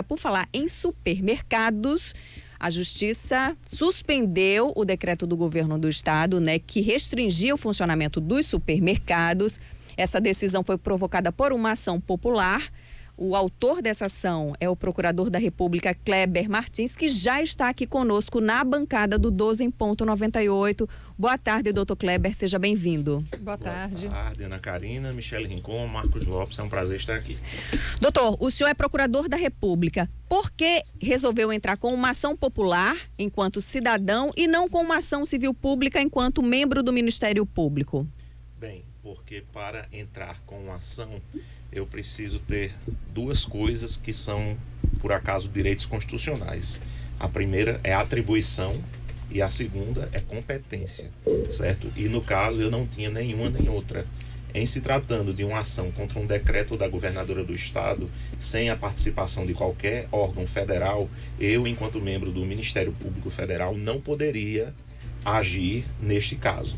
Por falar em supermercados, a Justiça suspendeu o decreto do governo do estado, né, que restringia o funcionamento dos supermercados. Essa decisão foi provocada por uma ação popular. O autor dessa ação é o procurador da República, Kleber Martins, que já está aqui conosco na bancada do 12 em ponto 98. Boa tarde, doutor Kleber, seja bem-vindo. Boa tarde. Boa tarde, Ana Karina, Michele Rincon, Marcos Lopes, é um prazer estar aqui. Doutor, o senhor é procurador da República. Por que resolveu entrar com uma ação popular enquanto cidadão e não com uma ação civil pública enquanto membro do Ministério Público? Bem, porque para entrar com uma ação, eu preciso ter duas coisas que são, por acaso, direitos constitucionais. A primeira é a atribuição e a segunda é competência, certo? E no caso eu não tinha nenhuma nem outra. Em se tratando de uma ação contra um decreto da governadora do estado, sem a participação de qualquer órgão federal, eu, enquanto membro do Ministério Público Federal, não poderia agir neste caso.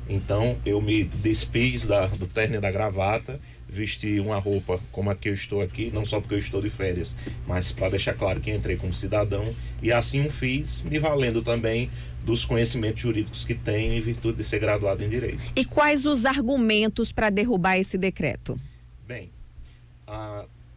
Então eu me despiz do terno e da gravata, vesti uma roupa como a que eu estou aqui, não só porque eu estou de férias, mas para deixar claro que entrei como cidadão, e assim o fiz, me valendo também dos conhecimentos jurídicos que tenho em virtude de ser graduado em Direito. E quais os argumentos para derrubar esse decreto? Bem,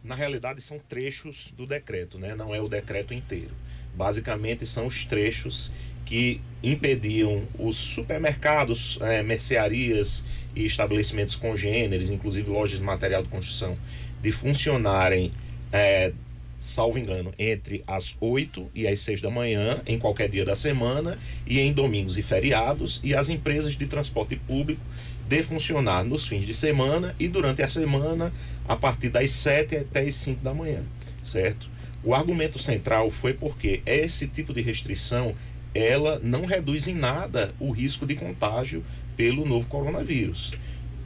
na realidade são trechos do decreto, né? Não é o decreto inteiro. Basicamente são os trechos que impediam os supermercados, mercearias e estabelecimentos congêneres, inclusive lojas de material de construção, de funcionarem, salvo engano, entre as 8 e as 6 da manhã, em qualquer dia da semana, e em domingos e feriados, e as empresas de transporte público de funcionar nos fins de semana e durante a semana, a partir das 7 até as 5 da manhã, certo? O argumento central foi porque esse tipo de restrição ela não reduz em nada o risco de contágio pelo novo coronavírus.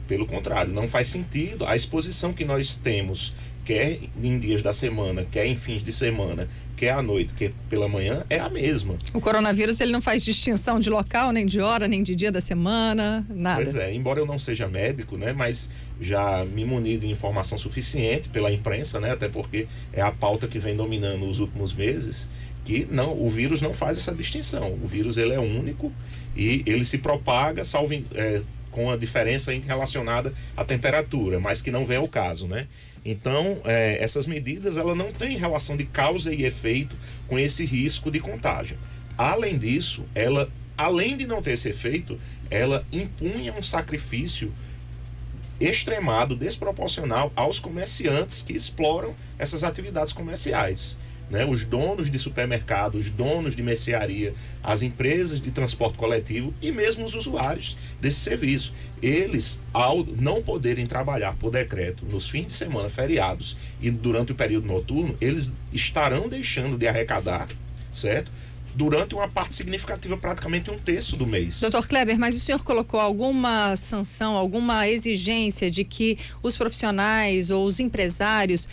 Pelo contrário, não faz sentido. A exposição que nós temos, quer em dias da semana, quer em fins de semana, quer à noite, quer pela manhã, é a mesma. O coronavírus, ele não faz distinção de local, nem de hora, nem de dia da semana, nada. Pois é, embora eu não seja médico, né, mas já me muni de informação suficiente pela imprensa, né, até porque é a pauta que vem dominando os últimos meses, que não, o vírus não faz essa distinção. O vírus ele é único e ele se propaga com a diferença relacionada à temperatura, mas que não vem ao caso, né? Então, essas medidas ela não têm relação de causa e efeito com esse risco de contágio. Além disso, ela, além de não ter esse efeito, ela impunha um sacrifício extremado, desproporcional aos comerciantes que exploram essas atividades comerciais. Né, os donos de supermercados, os donos de mercearia, as empresas de transporte coletivo e mesmo os usuários desse serviço. Eles, ao não poderem trabalhar por decreto nos fins de semana, feriados e durante o período noturno, eles estarão deixando de arrecadar, certo? Durante uma parte significativa, praticamente um terço do mês. Doutor Kleber, mas o senhor colocou alguma sanção, alguma exigência de que os profissionais ou os empresários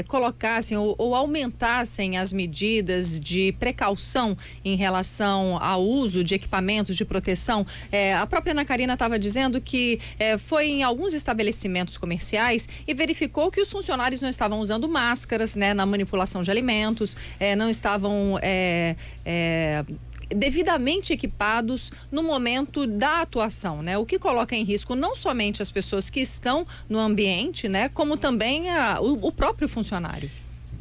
colocassem ou aumentassem as medidas de precaução em relação ao uso de equipamentos de proteção? A própria Ana Karina estava dizendo que foi em alguns estabelecimentos comerciais e verificou que os funcionários não estavam usando máscaras, né, na manipulação de alimentos, não estavam devidamente equipados no momento da atuação, né? O que coloca em risco não somente as pessoas que estão no ambiente, né? Como também o próprio funcionário.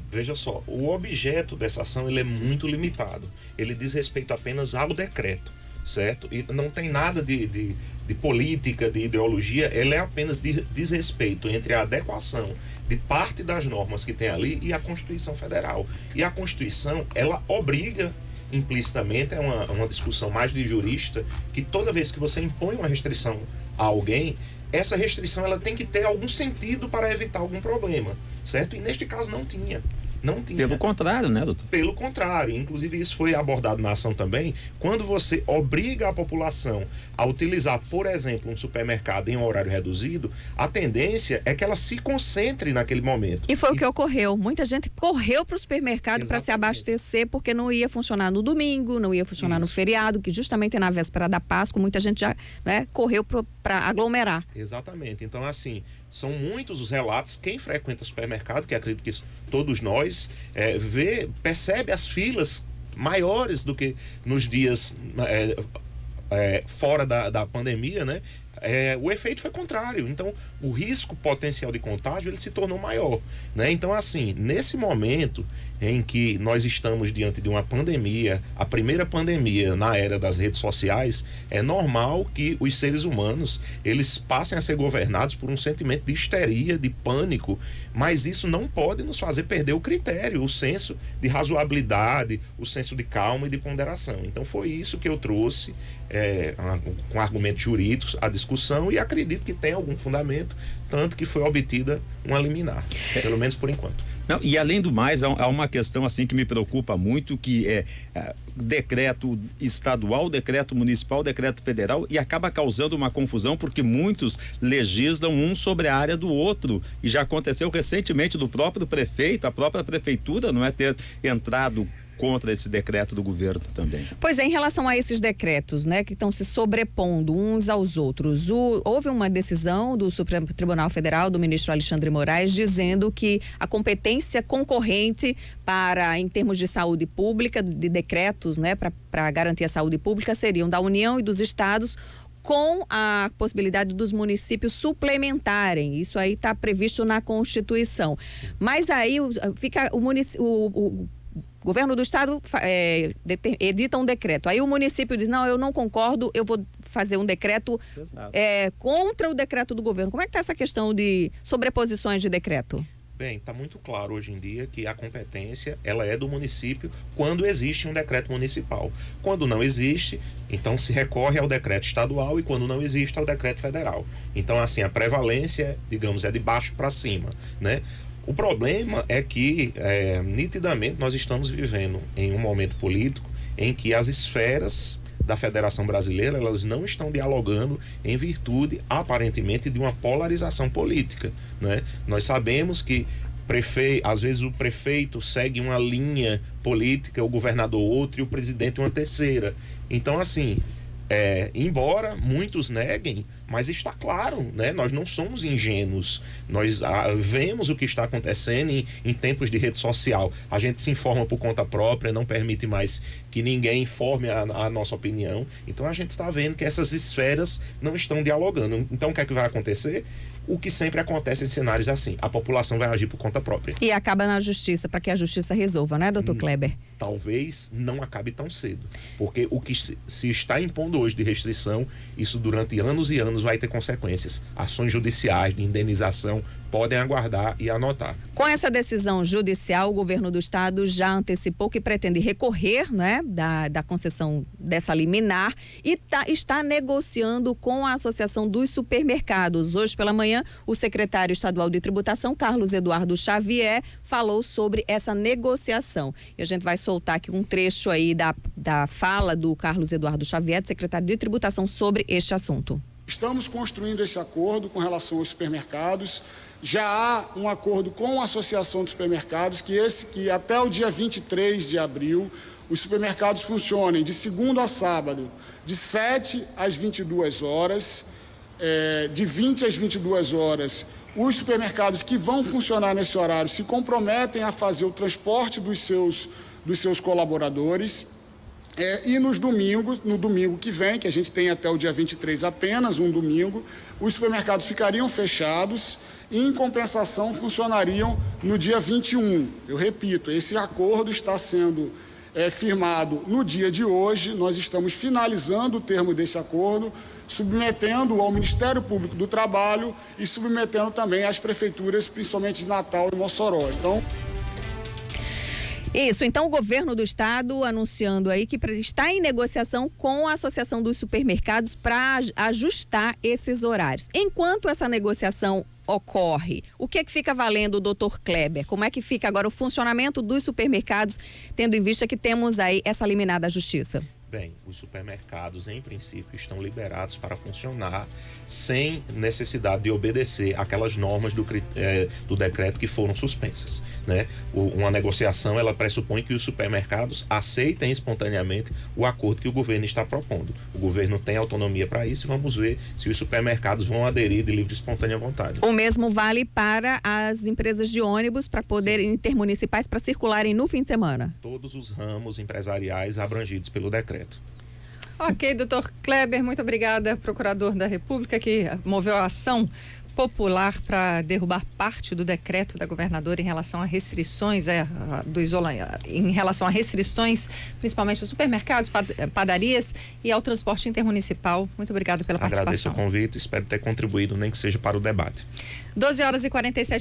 Veja só, o objeto dessa ação ele é muito limitado. Ele diz respeito apenas ao decreto, certo? E não tem nada de política, de ideologia. Ele é apenas diz respeito entre a adequação de parte das normas que tem ali e a Constituição Federal. E a Constituição, ela obriga implicitamente, é uma discussão mais de jurista, que toda vez que você impõe uma restrição a alguém, essa restrição ela tem que ter algum sentido para evitar algum problema, certo? E neste caso não tinha. Pelo contrário, né, doutor? Pelo contrário, inclusive isso foi abordado na ação também, quando você obriga a população a utilizar, por exemplo, um supermercado em um horário reduzido, a tendência é que ela se concentre naquele momento. E foi o que ocorreu. Muita gente correu para o supermercado para se abastecer porque não ia funcionar no domingo, não ia funcionar no feriado, que justamente é na véspera da Páscoa, muita gente já, né, correu para aglomerar. Exatamente. Então, assim, são muitos os relatos, quem frequenta supermercado, que acredito que todos nós, nós percebe as filas maiores do que nos dias fora da pandemia, né? O efeito foi contrário. Então, o risco potencial de contágio ele se tornou maior, né? Então, assim, nesse momento em que nós estamos diante de uma pandemia, a primeira pandemia na era das redes sociais, é normal que os seres humanos eles passem a ser governados por um sentimento de histeria, de pânico, mas isso não pode nos fazer perder o critério, o senso de razoabilidade, o senso de calma e de ponderação. Então, foi isso que eu trouxe com argumentos jurídicos à discussão e acredito que tem algum fundamento, tanto que foi obtida uma liminar, pelo menos por enquanto. Não, e além do mais, há uma questão assim que me preocupa muito, que é decreto estadual, decreto municipal, decreto federal, e acaba causando uma confusão porque muitos legislam um sobre a área do outro, e já aconteceu recentemente do próprio prefeito, a própria prefeitura não é ter entrado contra esse decreto do governo também. Pois é, em relação a esses decretos, né, que estão se sobrepondo uns aos outros, houve uma decisão do Supremo Tribunal Federal, do ministro Alexandre Moraes, dizendo que a competência concorrente em termos de saúde pública, de decretos, né, para garantir a saúde pública, seriam da União e dos estados, com a possibilidade dos municípios suplementarem. Isso aí está previsto na Constituição. Mas aí fica o governo do estado edita um decreto. Aí o município diz, não, eu não concordo, eu vou fazer um decreto contra o decreto do governo. Como é que está essa questão de sobreposições de decreto? Bem, está muito claro hoje em dia que a competência ela é do município quando existe um decreto municipal. Quando não existe, então se recorre ao decreto estadual, e quando não existe, ao decreto federal. Então, assim, a prevalência, digamos, é de baixo para cima, né? O problema é que, nitidamente, nós estamos vivendo em um momento político em que as esferas da Federação Brasileira, elas não estão dialogando em virtude, aparentemente, de uma polarização política, né? Nós sabemos que às vezes o prefeito segue uma linha política, o governador outra e o presidente uma terceira. Então, assim, embora muitos neguem, mas está claro, né? Nós não somos ingênuos, nós vemos o que está acontecendo em tempos de rede social. A gente se informa por conta própria, não permite mais que ninguém informe a nossa opinião. Então a gente está vendo que essas esferas não estão dialogando. Então o que é que vai acontecer? O que sempre acontece em cenários assim, a população vai agir por conta própria. E acaba na justiça, para que a justiça resolva, né, doutor Kleber? Talvez não acabe tão cedo, porque o que se está impondo hoje de restrição, isso durante anos e anos vai ter consequências. Ações judiciais de indenização podem aguardar e anotar. Com essa decisão judicial, o governo do estado já antecipou que pretende recorrer, né, da concessão dessa liminar e está negociando com a Associação dos Supermercados. Hoje pela manhã, o secretário estadual de tributação, Carlos Eduardo Xavier, falou sobre essa negociação. E a gente vai soltar aqui um trecho aí da fala do Carlos Eduardo Xavier, secretário de tributação, sobre este assunto. Estamos construindo esse acordo com relação aos supermercados. Já há um acordo com a Associação dos Supermercados que até o dia 23 de abril os supermercados funcionem de segunda a sábado, de 7 às 22 horas, de 20 às 22 horas. Os supermercados que vão funcionar nesse horário se comprometem a fazer o transporte dos seus colaboradores. E no domingo que vem, que a gente tem até o dia 23 apenas um domingo, os supermercados ficariam fechados e, em compensação, funcionariam no dia 21. Eu repito, esse acordo está sendo firmado no dia de hoje. Nós estamos finalizando o termo desse acordo, submetendo ao Ministério Público do Trabalho e submetendo também às prefeituras, principalmente de Natal e Mossoró. Isso, então o governo do estado anunciando aí que está em negociação com a Associação dos Supermercados para ajustar esses horários. Enquanto essa negociação ocorre, o que é que fica valendo, doutor Kleber? Como é que fica agora o funcionamento dos supermercados, tendo em vista que temos aí essa liminar da justiça? Bem, os supermercados, em princípio, estão liberados para funcionar sem necessidade de obedecer aquelas normas do decreto que foram suspensas, né? Uma negociação, ela pressupõe que os supermercados aceitem espontaneamente o acordo que o governo está propondo. O governo tem autonomia para isso e vamos ver se os supermercados vão aderir de livre e espontânea vontade. O mesmo vale para as empresas de ônibus para poderem intermunicipais para circularem no fim de semana? Todos os ramos empresariais abrangidos pelo decreto. Ok, doutor Kleber, muito obrigada, procurador da República, que moveu a ação popular para derrubar parte do decreto da governadora em relação a restrições do isolamento, em relação a restrições, principalmente aos supermercados, padarias e ao transporte intermunicipal. Muito obrigada pela participação. Agradeço o convite, espero ter contribuído, nem que seja para o debate. 12h47